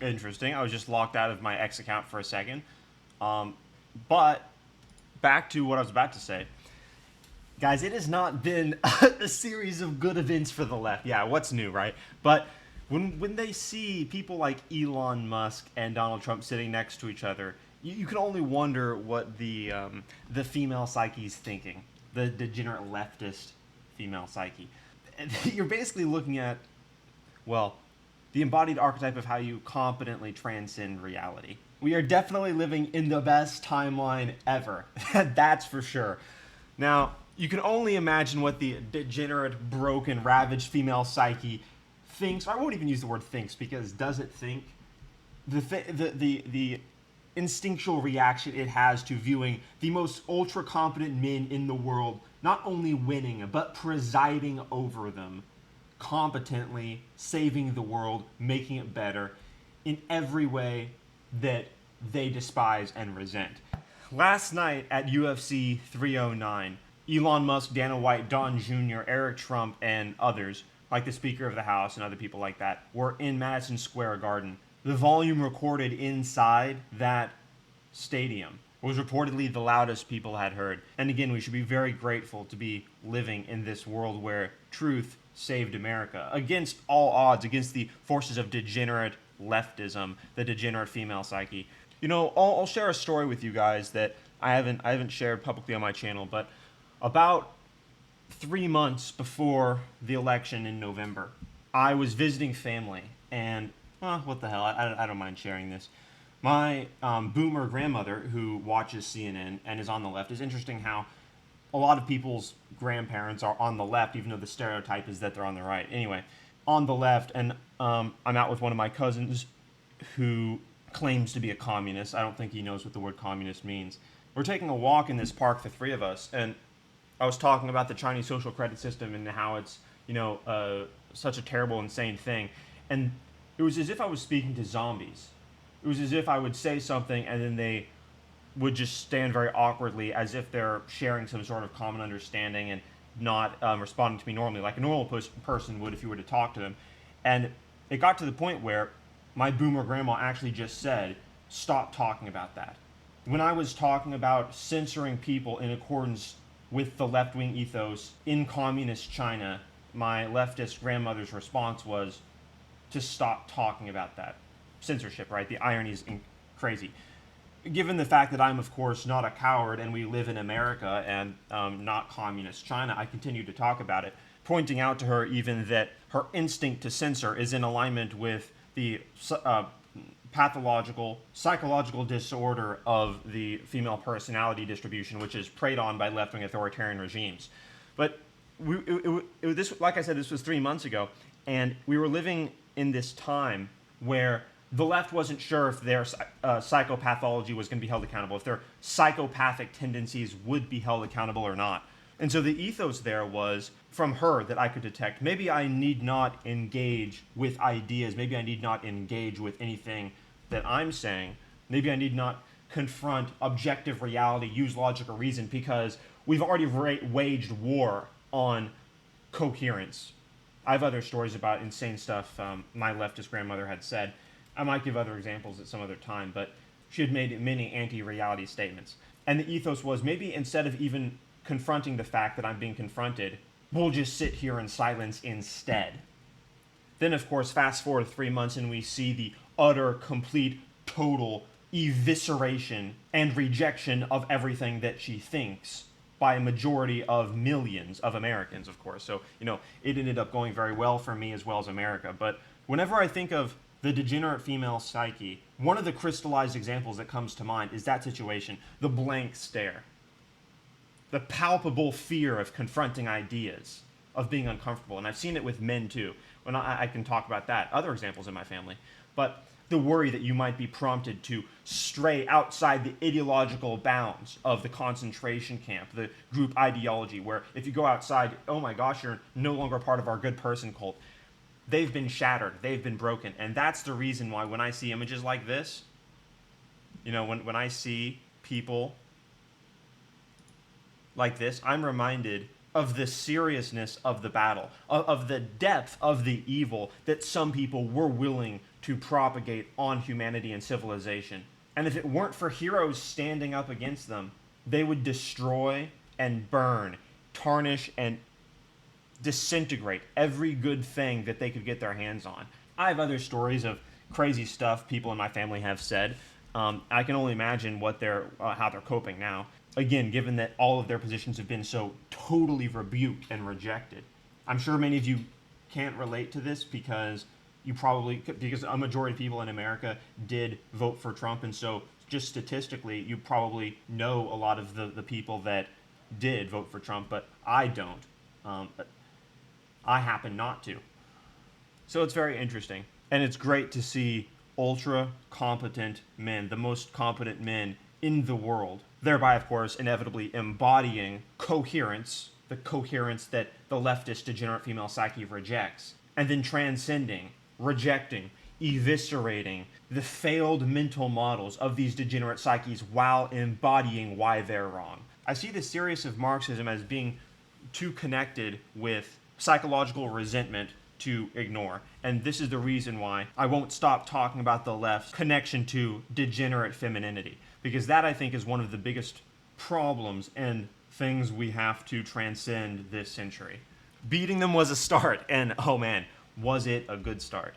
interesting. I was just locked out of my X account for a second. But back to what I was about to say. Guys, it has not been a series of good events for the left. Yeah, what's new, right? But when they see people like Elon Musk and Donald Trump sitting next to each other, you can only wonder what the female psyche is thinking. The degenerate leftist female psyche. You're basically looking at, well, the embodied archetype of how you competently transcend reality. We are definitely living in the best timeline ever. That's for sure. Now, you can only imagine what the degenerate, broken, ravaged female psyche thinks. I won't even use the word thinks, because does it think? The instinctual reaction it has to viewing the most ultra competent men in the world not only winning but presiding over them competently, saving the world, making it better in every way that they despise and resent. Last night at UFC 309, Elon Musk, Dana White, Don Jr., Eric Trump, and others, like the Speaker of the House and other people like that, were in Madison Square Garden. The volume recorded inside that stadium was reportedly the loudest people had heard. And again, we should be very grateful to be living in this world where truth saved America against all odds, against the forces of degenerate leftism, the degenerate female psyche. You know, I'll share a story with you guys that I haven't shared publicly on my channel, but about 3 months before the election in November, I was visiting family, and what the hell, I don't mind sharing this. My boomer grandmother, who watches CNN and is on the left, is interesting how a lot of people's grandparents are on the left, even though the stereotype is that they're on the right. Anyway, on the left, and I'm out with one of my cousins who claims to be a communist. I don't think he knows what the word communist means. We're taking a walk in this park, the three of us, and I was talking about the Chinese social credit system and how it's, such a terrible, insane thing. And it was as if I was speaking to zombies. It was as if I would say something and then they would just stand very awkwardly as if they're sharing some sort of common understanding and not responding to me normally, like a normal person would if you were to talk to them. And it got to the point where my boomer grandma actually just said, "Stop talking about that." When I was talking about censoring people in accordance with the left-wing ethos in communist China, my leftist grandmother's response was to stop talking about that. Censorship, right? The irony is crazy. Given the fact that I'm, of course, not a coward and we live in America and not communist China, I continue to talk about it, pointing out to her even that her instinct to censor is in alignment with the pathological, psychological disorder of the female personality distribution, which is preyed on by left-wing authoritarian regimes. But this, like I said, this was 3 months ago, and we were living in this time where the left wasn't sure if their psychopathology was going to be held accountable, if their psychopathic tendencies would be held accountable or not. And so the ethos there was, from her that I could detect, maybe I need not engage with ideas, maybe I need not engage with anything that I'm saying, maybe I need not confront objective reality, use logic or reason, because we've already waged war on coherence. I have other stories about insane stuff my leftist grandmother had said. I might give other examples at some other time, but she had made many anti-reality statements. And the ethos was, maybe instead of even confronting the fact that I'm being confronted, we'll just sit here in silence instead. Then, of course, fast forward 3 months and we see the utter, complete, total evisceration and rejection of everything that she thinks by a majority of millions of Americans, of course. So, it ended up going very well for me as well as America. But whenever I think of the degenerate female psyche, one of the crystallized examples that comes to mind is that situation, the blank stare. The palpable fear of confronting ideas, of being uncomfortable. And I've seen it with men too. When I can talk about that. Other examples in my family. But the worry that you might be prompted to stray outside the ideological bounds of the concentration camp, the group ideology, where if you go outside, oh my gosh, you're no longer part of our good person cult. They've been shattered. They've been broken. And that's the reason why when I see images like this, when I see people like this, I'm reminded of the seriousness of the battle, of the depth of the evil that some people were willing to propagate on humanity and civilization. And if it weren't for heroes standing up against them, they would destroy and burn, tarnish and disintegrate every good thing that they could get their hands on. I have other stories of crazy stuff people in my family have said. I can only imagine how they're coping now. Again, given that all of their positions have been so totally rebuked and rejected. I'm sure many of you can't relate to this because a majority of people in America did vote for Trump, and so just statistically, you probably know a lot of the people that did vote for Trump, but I don't. I happen not to. So it's very interesting. And it's great to see ultra competent men, the most competent men in the world, thereby, of course, inevitably embodying coherence, the coherence that the leftist degenerate female psyche rejects, and then transcending, rejecting, eviscerating the failed mental models of these degenerate psyches while embodying why they're wrong. I see the serious of Marxism as being too connected with psychological resentment to ignore. And this is the reason why I won't stop talking about the left's connection to degenerate femininity. Because that, I think, is one of the biggest problems and things we have to transcend this century. Beating them was a start, and oh man, was it a good start.